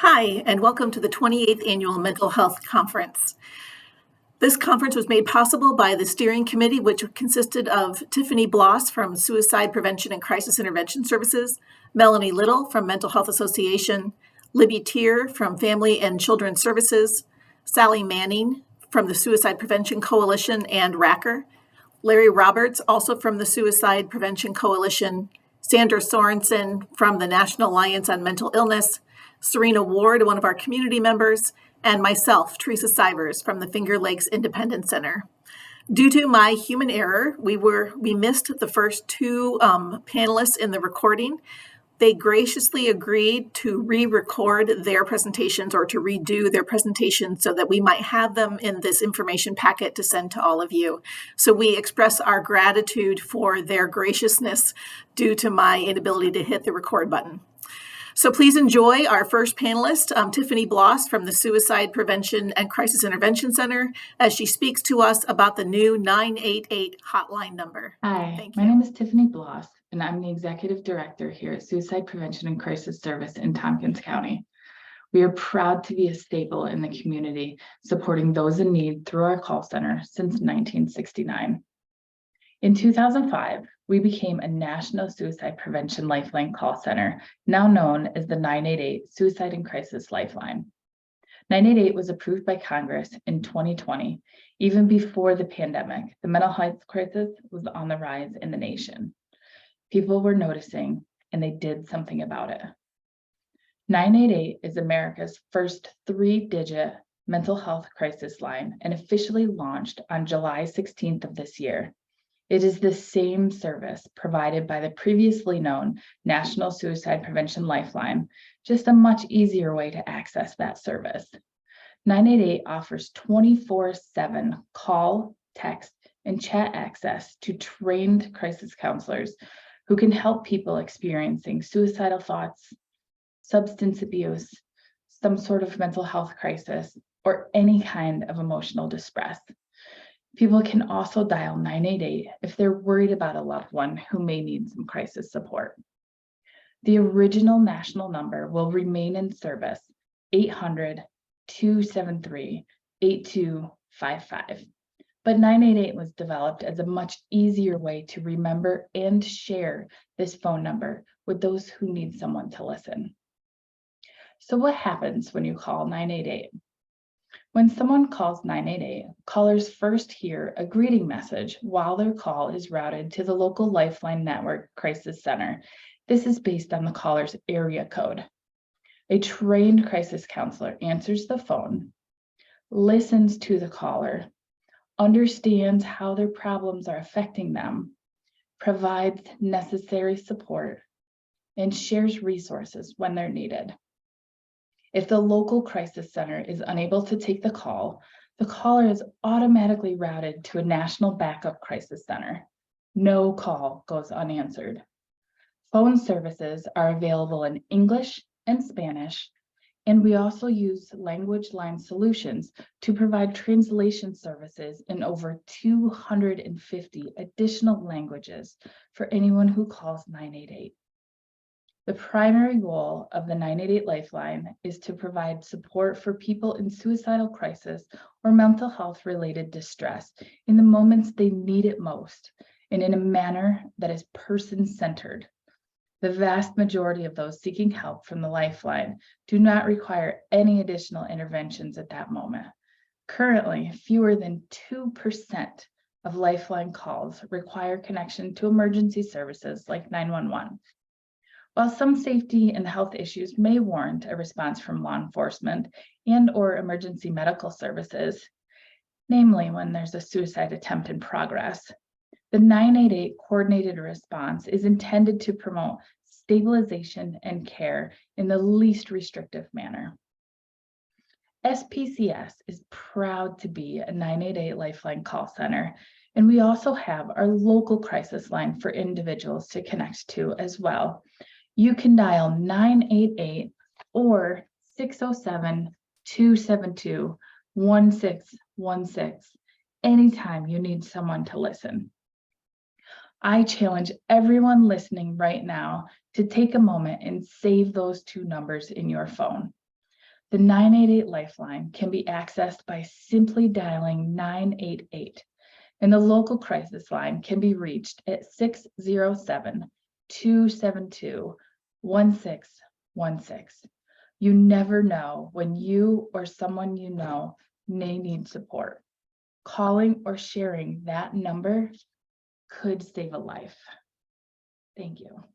Hi, and welcome to the 28th Annual Mental Health Conference. This conference was made possible by the steering committee, which consisted of Tiffany Bloss from Suicide Prevention and Crisis Intervention Services, Melanie Little from Mental Health Association, Libby Tier from Family and Children's Services, Sally Manning from the Suicide Prevention Coalition and RACR, Larry Roberts, also from the Suicide Prevention Coalition, Sandra Sorensen from the National Alliance on Mental Illness, Serena Ward, one of our community members, and myself, Teresa Sivers from the Finger Lakes Independence Center. Due to my human error, we missed the first two panelists in the recording. They graciously agreed to re-record their presentations or to redo their presentations so that we might have them in this information packet to send to all of you. So we express our gratitude for their graciousness due to my inability to hit the record button. So please enjoy our first panelist, Tiffany Bloss from the Suicide Prevention and Crisis Intervention Center, as she speaks to us about the new 988 hotline number. Hi, my name is Tiffany Bloss, and I'm the Executive Director here at Suicide Prevention and Crisis Service in Tompkins County. We are proud to be a staple in the community, supporting those in need through our call center since 1969. In 2005, we became a national suicide prevention lifeline call center, now known as the 988 Suicide and Crisis Lifeline. 988 was approved by Congress in 2020, even before the pandemic. The mental health crisis was on the rise in the nation. People were noticing, and they did something about it. 988 is America's first 3-digit mental health crisis line and officially launched on July 16th of this year. It is the same service provided by the previously known National Suicide Prevention Lifeline, just a much easier way to access that service. 988 offers 24/7 call, text, and chat access to trained crisis counselors who can help people experiencing suicidal thoughts, substance abuse, some sort of mental health crisis, or any kind of emotional distress. People can also dial 988 if they're worried about a loved one who may need some crisis support. The original national number will remain in service, 800-273-8255. But 988 was developed as a much easier way to remember and share this phone number with those who need someone to listen. So what happens when you call 988? When someone calls 988, callers first hear a greeting message while their call is routed to the local Lifeline Network Crisis Center. This is based on the caller's area code. A trained crisis counselor answers the phone, listens to the caller, understands how their problems are affecting them, provides necessary support, and shares resources when they're needed. If the local crisis center is unable to take the caller is automatically routed to a national backup crisis center. No call goes unanswered. Phone services are available in English and Spanish, and we also use language line solutions to provide translation services in over 250 additional languages for anyone who calls 988. The primary goal of the 988 Lifeline is to provide support for people in suicidal crisis or mental health related distress in the moments they need it most and in a manner that is person-centered. The vast majority of those seeking help from the Lifeline do not require any additional interventions at that moment. Currently, fewer than 2% of Lifeline calls require connection to emergency services like 911. While some safety and health issues may warrant a response from law enforcement and/or emergency medical services, namely when there's a suicide attempt in progress, the 988 coordinated response is intended to promote stabilization and care in the least restrictive manner. SPCS is proud to be a 988 Lifeline call center, and we also have our local crisis line for individuals to connect to as well. You can dial 988 or 607-272-1616 anytime you need someone to listen. I challenge everyone listening right now to take a moment and save those two numbers in your phone. The 988 Lifeline can be accessed by simply dialing 988, and the local crisis line can be reached at 607-272-1616. You never know when you or someone you know may need support. Calling or sharing that number could save a life. Thank you.